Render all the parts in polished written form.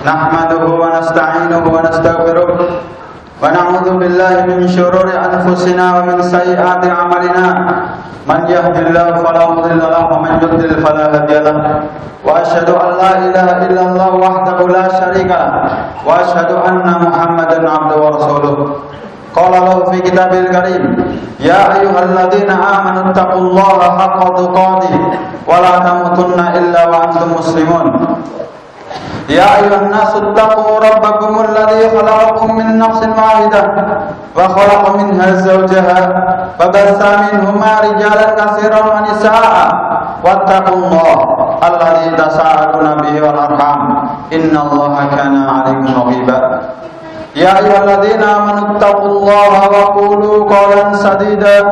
Nahmaduhu wa nasta'inuhu wa nastaghfiruh wa na'udzu billahi min shururi anfusina wa min sayyiati a'malina. Man yahdihillahu fala mudilla lahu wa man yudlil fala hadiya lahu. Wa asyhadu an la ilaha illallah wahdahu la syarika lahu wa asyhadu anna Muhammadan 'abduhu wa rasuluh. Qala lahu fi kitabil karim, ya ayyuhalladzina amanu taqullaha haqqa tuqatih wa la tamutunna illa wa antum muslimun. Ya ayuhan nasu taqu rabbakumul ladzi khalaqakum min nafsin wahidah wa khalaqa minha zawjaha wa bassa minhuma rijalan katsiran wa nisaa'a wattaqullaha alladzi tasaaluna bihi wal arham innallaha kana 'alaykum raqiba. Ya ayyuhalladzina amanu taqullaha wa qulu qawlan sadida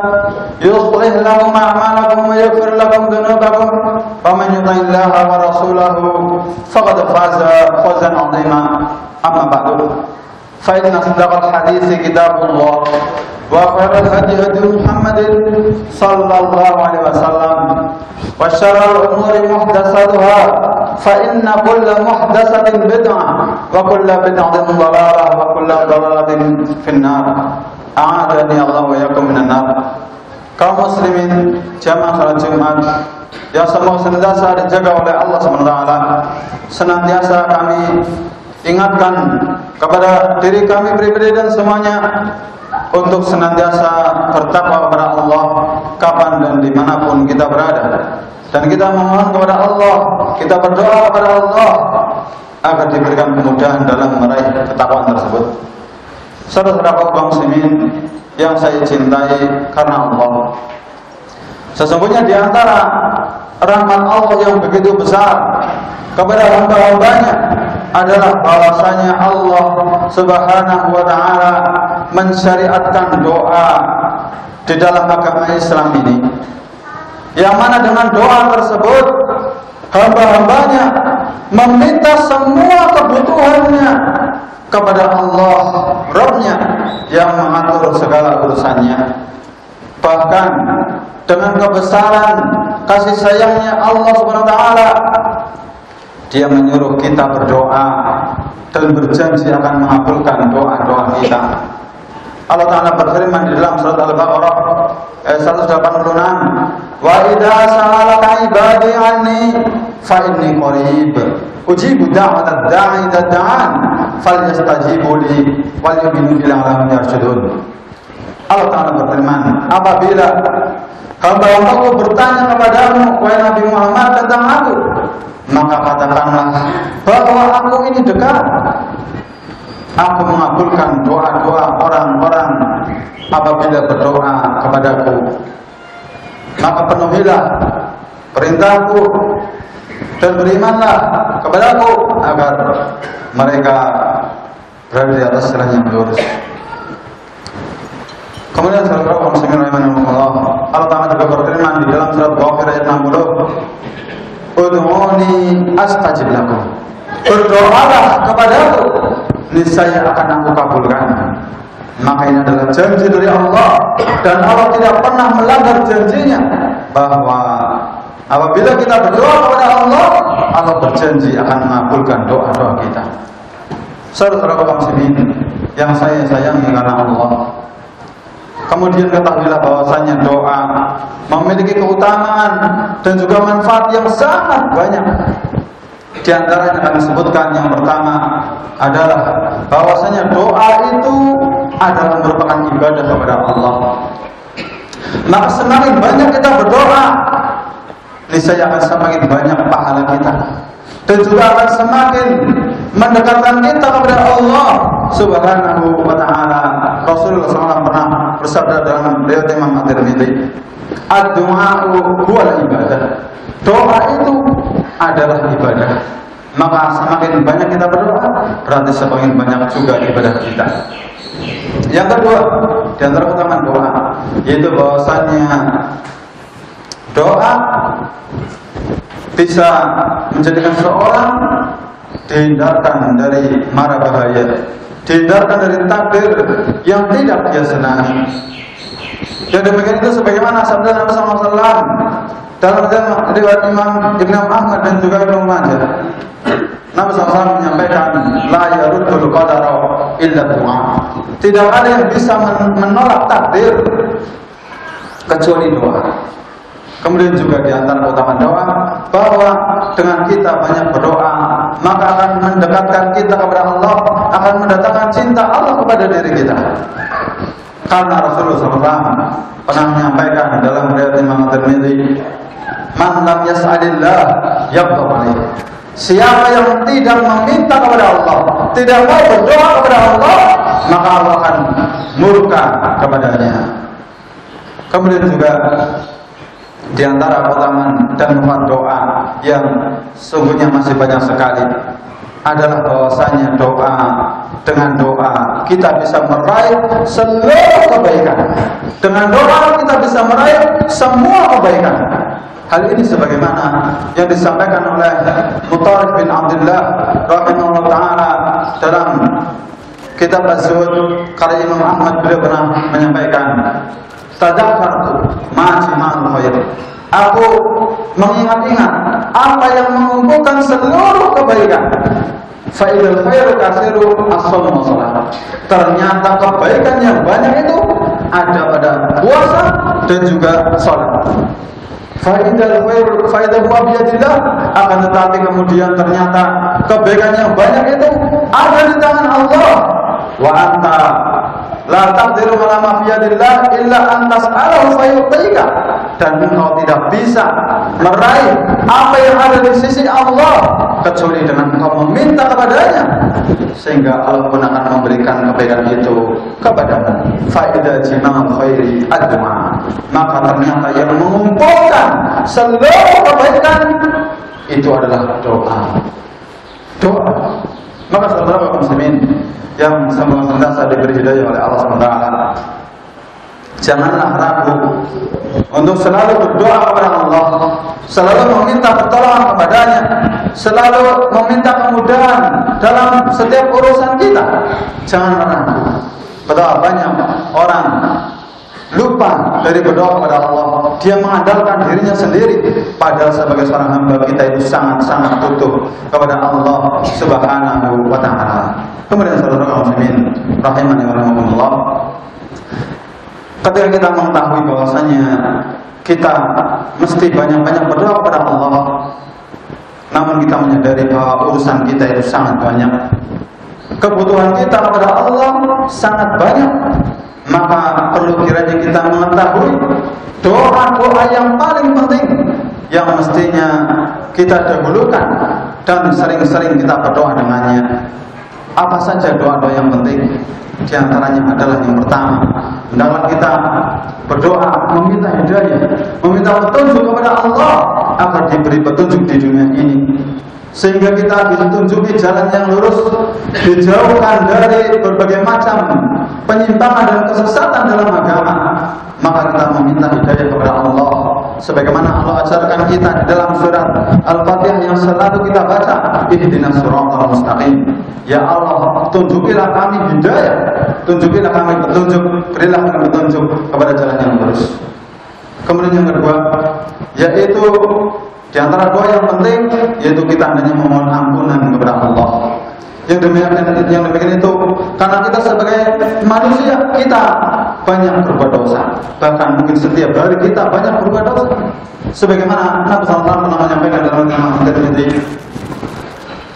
yuslih lakum a'malakum wa yaghfir lakum dhunubakum wa man yuti'illaha wa rasulahu faqad faza fawzan 'azima. Amma ba'du, fa inna asdaqal hadithi kitabullah wa khairal hadi hadi Muhammadin sallallahu alaihi wasallam wa syarrul umuri muhdatsatuha fa inna kulla muhdatsatin bid'ah wa kulla bid'atin dhalalah wa kulla dhalalatin finnar. A'adani Allah wa iyyakum minan nar. Kaum muslimin jamaah salat Jumat yang semoga senantiasa dijaga oleh Allah SWT, senantiasa kami ingatkan kepada diri kami pribadi dan semuanya untuk senantiasa bertakwa kepada Allah kapan dan dimanapun kita berada. Dan kita memohon kepada Allah, kita berdoa kepada Allah agar diberikan kemudahan dalam meraih ketakwaan tersebut. Saudara-saudara kaum muslimin yang saya cintai karena Allah, sesungguhnya di antara rahmat Allah yang begitu besar kepada hamba-hambanya adalah bahwasanya Allah Subhanahu wa taala mensyariatkan doa di dalam agama Islam ini, yang mana dengan doa tersebut hamba-hambanya meminta semua kebutuhannya kepada Allah Rabb-nya yang mengatur segala urusannya. Bahkan dengan kebesaran kasih sayangnya Allah Subhanahu wa taala, Dia menyuruh kita berdoa dan berjanji akan mengabulkan doa-doa kita. Allah Ta'ala berfirman di dalam surat Al-Baqarah ayat 186, wa idza sa'alaka ibadi anni fa inni qarib ujibu da'watad da'i idza da'an falyastajibu li wal yu'minu bil la'allahum yarshudun. Allah Ta'ala berfirman, apabila hamba-hambaku bertanya kepadamu wahai Nabi Muhammad tentang aku, maka katakanlah bahwa aku ini dekat. Aku mengabulkan doa-doa orang-orang apabila berdoa kepadaku. Maka penuhilah perintahku dan berimanlah kepadaku agar mereka berada di atas jalan yang lurus. Kemudian saudara kaum muslimin rahimankumullah, Allah Ta'ala juga berfirman di dalam surat Ghafir ayat 60, ud'uni astajib lakum. Berdoalah kepadaku, niscaya akan aku kabulkan. Maka ini adalah janji dari Allah, dan Allah tidak pernah melanggar janjinya, bahwa apabila kita berdoa kepada Allah, Allah berjanji akan mengabulkan doa-doa kita. Saudara kaum muslimin yang saya sayangi karena Allah, kemudian ketahuilah bahwasanya doa memiliki keutamaan dan juga manfaat yang sangat banyak. Di antaranya kami sebutkan yang pertama adalah bahwasanya doa itu adalah merupakan ibadah kepada Allah. Maka semakin banyak kita berdoa, niscaya akan semakin banyak pahala kita, dan juga akan semakin mendekatkan kita kepada Allah Subhanahu wa taala. Rasulullah SAW pernah bersabda dalam riwayat Imam At-Tirmidzi, ad-du'a huwal ibadah. Doa itu adalah ibadah. Maka semakin banyak kita berdoa, berarti semakin banyak juga ibadah kita. Yang kedua, di antara keutamaan doa, yaitu bahwasanya doa bisa menjadikan seorang dihindarkan dari mara bahaya, dihindarkan dari takdir yang tidak dia senangi. Dan demikian itu sebagaimana sabda Nabi SAW dalam riwayat Imam Ibnu Ahmad dan juga Ibnu Majah, Nabi SAW menyampaikan, la yaruddul qadara illa du'a. Tidak ada yang bisa menolak takdir kecuali doa. Kemudian juga di antara keutamaan doa bahwa dengan kita banyak berdoa maka akan mendekatkan kita kepada Allah, akan mendatangkan cinta Allah kepada diri kita. Karena Rasulullah SAW pernah menyampaikan dalam riwayat Imam Tirmidzi, man lam yas'alillah yaghdab alaihi. Siapa yang tidak meminta kepada Allah, tidak mau berdoa kepada Allah, maka Allah akan murka kepadanya. Kemudian juga di antara keutamaan dan manfaat doa yang sungguhnya masih banyak sekali adalah bahwasanya doa, dengan doa kita bisa meraih seluruh kebaikan. Dengan doa kita bisa meraih semua kebaikan. Hal ini sebagaimana yang disampaikan oleh Mutarrif bin Abdullah rahimahullah ta'ala dalam kitab Az-Zuhud karya Imam Ahmad. Beliau pernah menyampaikan, tadakkartu ma'al khair. Aku mengingat-ingat apa yang mengumpulkan seluruh kebaikan. Fa'idul khair kasiru as-shaum wa shalah. Ternyata kebaikan yang banyak itu ada pada puasa dan juga salat. Fa'idul huwa biyadillah. Akan tetapi kemudian ternyata kebaikan yang banyak itu ada di tangan Allah. Wa anta la taqdiru ala ma biyadillah illa an tas'alahu fayu'tika. Dan engkau tidak bisa meraih apa yang ada di sisi Allah kecuali dengan engkau meminta kepadanya, sehingga Allah pun akan memberikan kebaikan itu kepadamu. Faidah jimal khairi ad-du'a. Maka ternyata yang mengumpulkan seluruh kebaikan itu adalah doa. Doa. Maka saudara muslimin yang semoga senantiasa diberi hidayah oleh Allah SWT, janganlah ragu untuk selalu berdoa kepada Allah, selalu meminta pertolongan kepadanya, selalu meminta kemudahan dalam setiap urusan kita. Jangan ragu. Betapa banyak orang lupa dari berdoa kepada Allah. Dia mengandalkan dirinya sendiri, padahal sebagai seorang hamba kita itu sangat-sangat butuh kepada Allah Subhanahu wa ta'ala. Kemudian saudara muslimin rahimani wa rahimakumullah, ketika kita mengetahui bahwasanya kita mesti banyak-banyak berdoa kepada Allah, namun kita menyadari bahwa urusan kita itu sangat banyak, kebutuhan kita kepada Allah sangat banyak, maka perlu kiranya kita mengetahui doa-doa yang paling penting yang mestinya kita dahulukan dan sering-sering kita berdoa dengannya. Apa saja doa-doa yang penting? Di antaranya adalah yang pertama, hendaklah kita berdoa meminta hidayah, meminta petunjuk kepada Allah agar diberi petunjuk di dunia ini, sehingga kita ditunjuki jalan yang lurus, dijauhkan dari berbagai macam penyimpangan dan kesesatan dalam agama. Maka kita meminta hidayah kepada Allah, sebagaimana Allah ajarkan kita di dalam surat Al-Fatihah yang selalu kita baca, ihdinas siratal mustaqim. Ya Allah, tunjukilah kami hidayah, tunjukilah kami petunjuk, berilah kami petunjuk kepada jalan yang lurus. Kemudian yang kedua, yaitu di antara doa yang penting, yaitu kita hendaknya memohon ampunan kepada Allah. Yang demikian itu karena kita sebagai manusia, kita banyak berbuat dosa. Bahkan mungkin setiap hari kita banyak berbuat dosa. Sebagaimana Nabi SAW pernah menyampaikan dalam Imam Tirmidzi,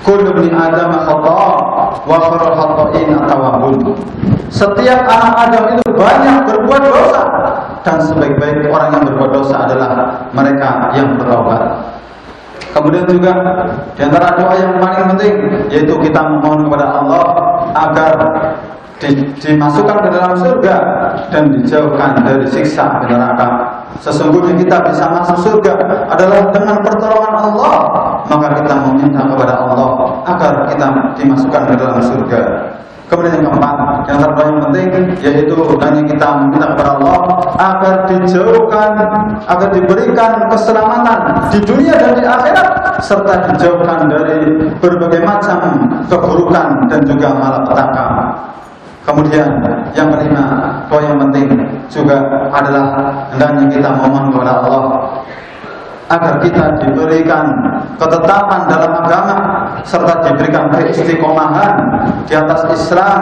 kullu ibni Adam khata' wa khairul khata'in at-tawwabun. Setiap anak Adam itu banyak berbuat dosa, dan sebaik-baik orang yang berbuat dosa adalah mereka yang bertaubat. Kemudian juga di antara doa yang paling penting, yaitu kita memohon kepada Allah agar dimasukkan ke dalam surga dan dijauhkan dari siksa di neraka. Sesungguhnya kita bisa masuk surga adalah dengan pertolongan Allah, maka kita meminta kepada Allah agar kita dimasukkan ke dalam surga. Kemudian yang keempat, yang terpaling penting, yaitu hanya kita meminta kepada Allah agar dijauhkan, agar diberikan keselamatan di dunia dan di akhirat, serta dijauhkan dari berbagai macam keburukan dan juga malapetaka. Kemudian yang kelima, doa yang penting juga adalah hendaknya kita memohon kepada Allah agar kita diberikan ketetapan dalam agama, serta diberikan keistiqomahan di atas Islam,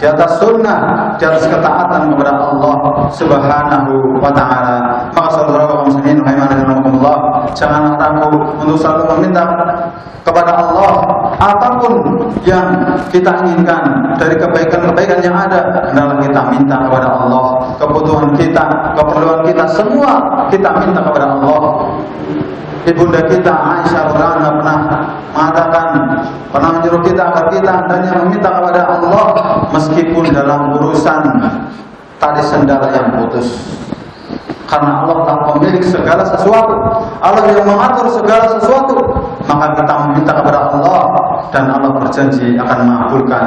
di atas sunnah, di atas ketaatan kepada Allah Subhanahu wa Ta'ala. Maka saudara muslimin rahimanallah, jangan ragu untuk selalu meminta kepada Allah apapun yang kita inginkan dari kebaikan-kebaikan yang ada, hendaklah kita minta kepada Allah. Kebutuhan kita, keperluan kita, semua kita minta kepada Allah. Ibunda kita Aisyah radhiyallahu anha pernah mengatakan, pernah menyuruh kita agar kita hendaknya meminta kepada Allah meskipun dalam urusan tali sendal yang putus. Karena Allah telah pemilik segala sesuatu, Allah yang mengatur segala sesuatu, maka kita meminta kepada Allah dan Allah berjanji akan mengabulkan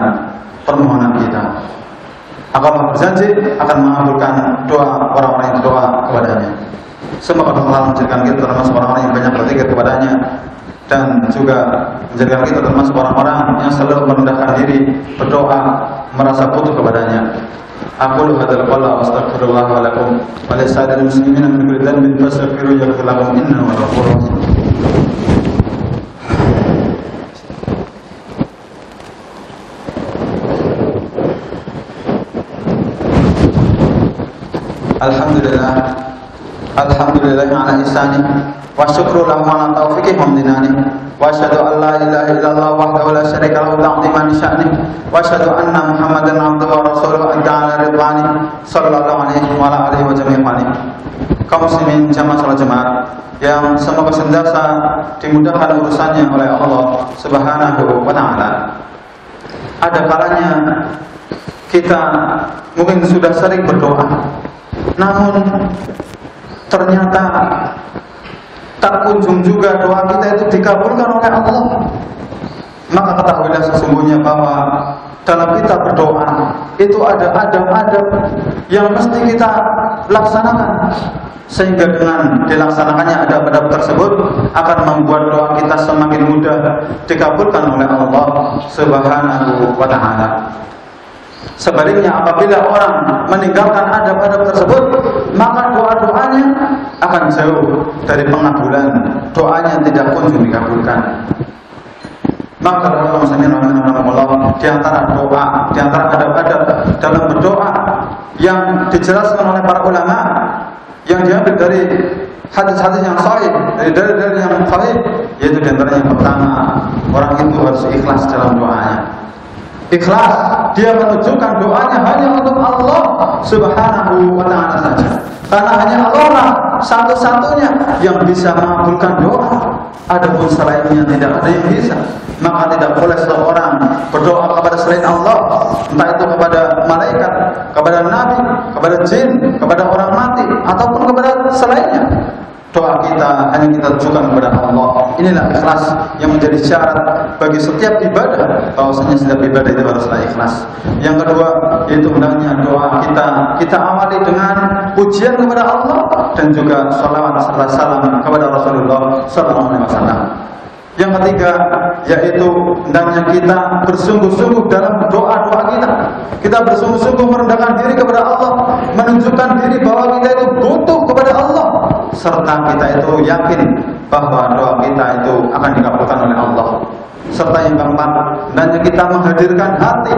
permohonan kita. Allah berjanji akan mengabulkan doa orang-orang yang berdoa kepadanya. Semoga Allah menjadikan kita termasuk orang-orang yang banyak berzikir kepadanya, dan juga menjadikan kita termasuk orang-orang yang selalu merendahkan diri, berdoa, merasa butuh kepadanya. Aqulu hadzal qawla wa astaghfirullah wa lakum wa lisa'iril muslimina min kulli dhanbin fastaghfiruhu yaghfir lakum innahu huwal ghafurur rahim. Alhamdulillah ala ihsani wa syukru lahu ala taufiqih wa amdinani wa asyhadu an la ilaha illallah wahdahu la syarika lahu ta'ziman li sya'ni wa asyhadu anna Muhammadan abduhu wa rasuluhu ta'ala ridwani sallallahu alaihi wa ala alihi wa jami'ani. Kaum muslimin jamaah salat Jumat yang semoga senantiasa dimudahkan urusannya oleh Allah Subhanahu wa Ta'ala. Ada kalanya kita mungkin sudah sering berdoa, namun ternyata tak kunjung juga doa kita itu dikabulkan oleh Allah. Maka ketahuilah sesungguhnya bahwa dalam kita berdoa itu ada adab-adab yang mesti kita laksanakan, sehingga dengan dilaksanakannya adab-adab tersebut akan membuat doa kita semakin mudah dikabulkan oleh Allah Subhanahu wa Ta'ala. Sebaliknya, apabila orang meninggalkan adab-adab tersebut, maka doa-doanya akan jauh dari pengabulan, doanya tidak kunjung dikabulkan. Maka kalau muslimin rahimahumullah, di antara doa, di antara adab-adab dalam berdoa yang dijelaskan oleh para ulama, yang diambil dari hadis-hadis yang sahih, dari dalil yang sahih, yaitu di antara yang pertama, orang itu harus ikhlas dalam doanya. Ikhlas, dia menunjukkan doanya hanya untuk Allah Subhanahu wa Ta'ala saja. Karena hanya Allah lah satu-satunya yang bisa mengabulkan doa. Adapun selainnya tidak ada yang bisa. Maka tidak boleh seorang berdoa kepada selain Allah, entah itu kepada malaikat, kepada nabi, kepada jin, kepada orang mati, ataupun kepada selainnya. Doa kita hanya kita tujukan kepada Allah. Inilah ikhlas yang menjadi syarat bagi setiap ibadah. Bahwasanya setiap ibadah itu haruslah ikhlas. Yang kedua, yaitu hendaknya doa kita awali dengan pujian kepada Allah dan juga salawat serta salam kepada Rasulullah SAW. Yang ketiga, yaitu hendaknya kita bersungguh-sungguh dalam doa-doa kita. Kita bersungguh-sungguh merendahkan diri kepada Allah, menunjukkan diri bahwa kita itu butuh kepada Allah, serta kita itu yakin bahwa doa kita itu akan dikabulkan oleh Allah. Serta yang keempat, hendaknya kita menghadirkan hati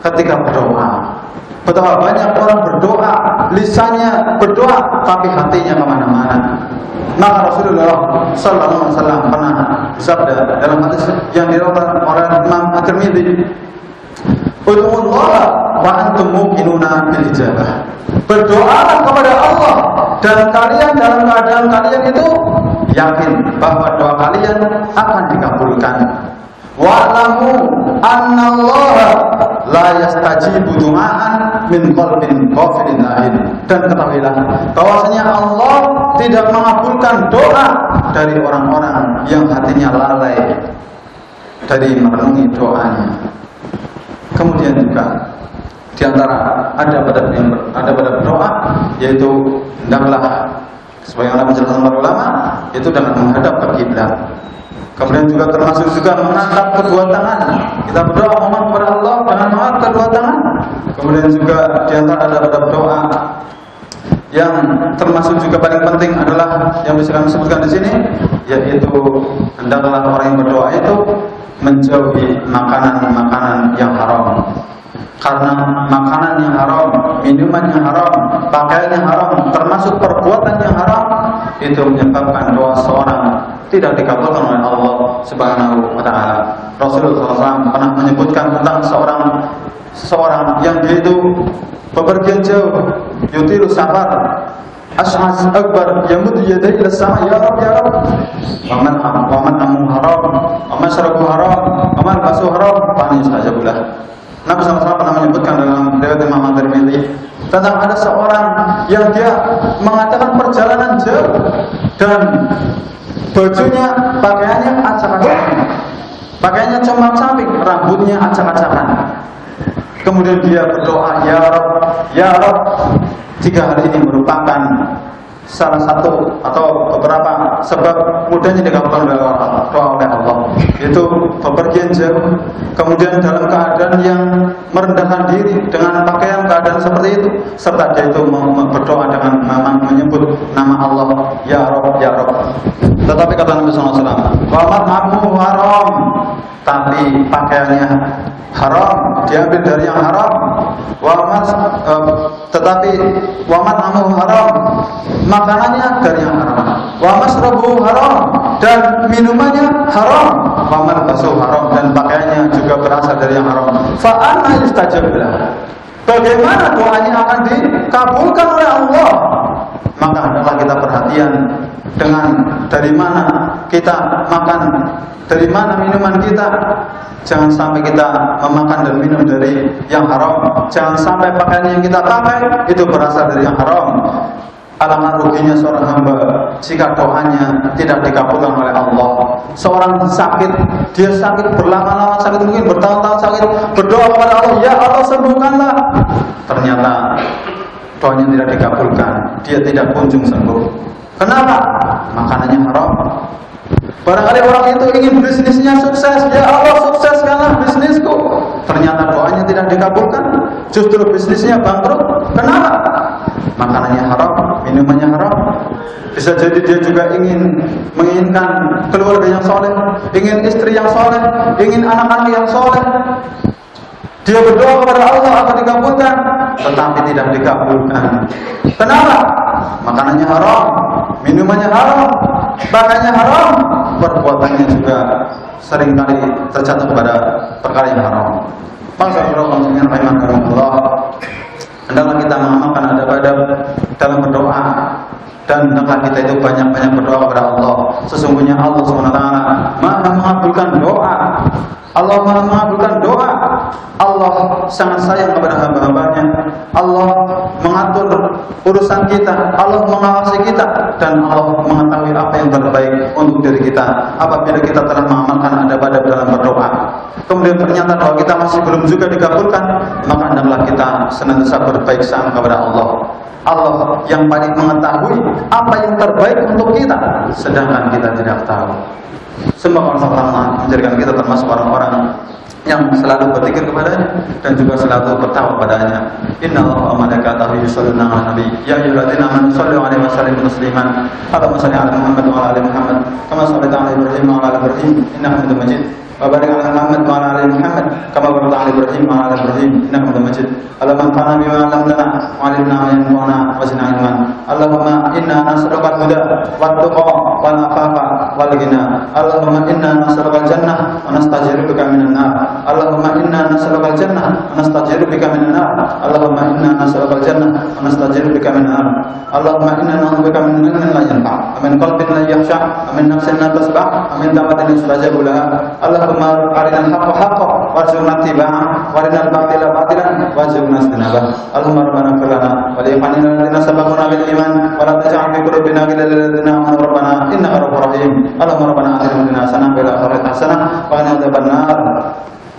ketika berdoa. Betapa banyak orang berdoa, lisannya berdoa, tapi hatinya kemana-mana. Maka Rasulullah Sallallahu Alaihi Wasallam pernah bersabda dalam hadis yang diriwayatkan oleh Imam At-Tirmidzi, "Ud'ullaha wa antum muqinuna bil ijabah." Berdoalah kepada Allah dan kalian dalam keadaan kalian itu yakin bahwa doa kalian akan dikabulkan. Wa'lamu annallaha la yastajibu du'aan min qalbin ghafilin lahin. Dan ketahuilah bahwasanya Allah tidak mengabulkan doa dari orang-orang yang hatinya lalai dari merenungi doanya. Kemudian juga di antara ada pada doa, yaitu hendaklah sebagaimana menjelaskan para ulama, yaitu dengan menghadap ke kiblat. Kemudian juga termasuk juga mengangkat kedua tangan. Kita berdoa mohon kepada Allah dengan mengangkat kedua tangan. Kemudian juga di antara ada doa yang termasuk juga paling penting adalah yang bisa kami sebutkan di sini, yaitu hendaklah orang yang berdoa itu menjauhi makanan-makanan yang haram. Karena makanan yang haram, minuman yang haram, pakaian yang haram, termasuk perbuatan yang haram, itu menyebabkan doa seorang tidak dikabulkan oleh Allah Subhanahu wa taala. Rasulullah SAW pernah menyebutkan tentang seorang yang dia itu bepergian jauh, yutilu safar, ash'as akbar, yamuddu yadayhi ila sama, ya Rabb ya Rabb, wa man amu haram, wa man syarabu haram, wa man basu haram, fa yastajabulah. Nabi SAW pernah menyebutkan dalam riwayat Imam At-Tirmidzi tentang ada seorang yang dia mengatakan perjalanan jauh dan bajunya, pakaiannya acak-acakan, pakaiannya compak-campik, rambutnya acak-acakan. Kemudian dia berdoa, ya Rabb, ya Rabb. 3 hal ini merupakan salah satu atau beberapa sebab mudahnya dikabulkan doa oleh Allah, yaitu bepergian jauh, kemudian dalam keadaan yang merendahkan diri dengan pakaian keadaan seperti itu, serta dia itu berdoa dengan menyebut nama Allah, ya Rabb ya Rabb. Tetapi kata Nabi SAW, wa mat'amuhu haram, tapi pakaiannya haram, diambil dari yang haram. Tetapi wa mat'amuhu haram, makanannya dari yang haram. Wa masrabuhu haram, dan minumannya haram. Wa malbasuhu haram, dan pakaiannya juga berasal dari yang haram. Fa anna yustajabulah, bagaimana doanya akan dikabulkan oleh Allah? Maka hendaklah kita perhatian dengan dari mana kita makan, dari mana minuman kita. Jangan sampai kita memakan dan minum dari yang haram. Jangan sampai pakaian yang kita pakai itu berasal dari yang haram. Alangkah ruginya seorang hamba jika doanya tidak dikabulkan oleh Allah. Seorang sakit, dia sakit berlama-lama, sakit mungkin bertahun-tahun sakit, berdoa kepada Allah, ya Allah sembuhkanlah. Ternyata doanya tidak dikabulkan, dia tidak kunjung sembuh. Kenapa? Makanannya haram. Barangkali orang itu ingin bisnisnya sukses, ya Allah sukseskanlah bisnisku. Ternyata doanya tidak dikabulkan, justru bisnisnya bangkrut. Kenapa? Makanannya haram, minumannya haram. Bisa jadi dia juga menginginkan keluarga yang soleh, ingin istri yang soleh, ingin anak-anak yang soleh. Dia berdoa kepada Allah akan dikabulkan, tetapi tidak dikabulkan. Kenapa? Makanannya haram, minumannya haram, pakaiannya haram, perbuatannya juga seringkali terjatuh pada perkara yang haram. Rahimakumullah, hendaklah kita mengamalkan adab-adab dalam berdoa, dan hendaklah kita itu banyak-banyak berdoa kepada Allah. Sesungguhnya Allah SWT Maha mengabulkan doa. Allah Maha mengabulkan doa. Allah sangat sayang kepada hamba-hambanya. Allah mengatur urusan kita, Allah mengawasi kita, dan Allah mengetahui apa yang terbaik untuk diri kita apabila kita telah mengamalkan adab-adab dalam berdoa. Kemudian ternyata doa kita masih belum juga dikabulkan, maka hendaklah kita senantiasa berbaik sangka kepada Allah. Allah yang paling mengetahui apa yang terbaik untuk kita, sedangkan kita tidak tahu. Semoga Allah menjadikan kita termasuk orang-orang yang selalu berzikir kepadanya dan juga selalu bertakwa kepadanya. Innallaha wa malaikatahu yusholluna 'alan nabi ya ayyuhalladzina amanu shollu 'alaihi wa sallimu tasliman. Allahumma shalli 'ala Muhammad wa 'ala ali Muhammad kama shallaita 'ala Ibrahim wa 'ala ali Ibrahim innaka Hamidum Majid. Wa barik 'ala Muhammad wa 'ala ali Muhammad kama barakta 'ala Ibrahim wa 'ala ali Ibrahim innaka Hamidum Majid. Allahumma anfa'na bima 'allamtana wa 'allimna ma yanfa'una wa zidna 'ilman. Allahumma inna nas'aluka al-huda wat-tuqa wal 'afafa wal ghina. Allahumma inna nas'aluka al-jannah wa nastajiru bika minan nar. Allahumma inna nas'aluka al-jannah wa nastajiru bika minan nar. Allahumma inna nas'aluka al-jannah wa nastajiru bika minan nar. Allahumma inna na'udzubika min ilmin la yanfa', min qalbin la yakhsha', min nafsin la tasba', min da'watin yustajabu laha. Allahumma arinal haqqa haqqan warzuqna ittiba'ah, wa arinal batila batilan warzuqna ijtinabah. Allahumma rabbana ighfir lana wa li ikhwanina alladhina sabaquna bil iman wa la taj'al fi qulubina ghillan lil ladzina amanu rabbana innaka ra'ufur rahim. Allahumma rabbana atina fid dunya hasanah wa fil akhirati hasanah wa qina adzabannar.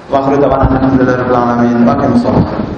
Wa akhiru da'wana alhamdulillahi rabbil alamin. Wa aqimus shalah.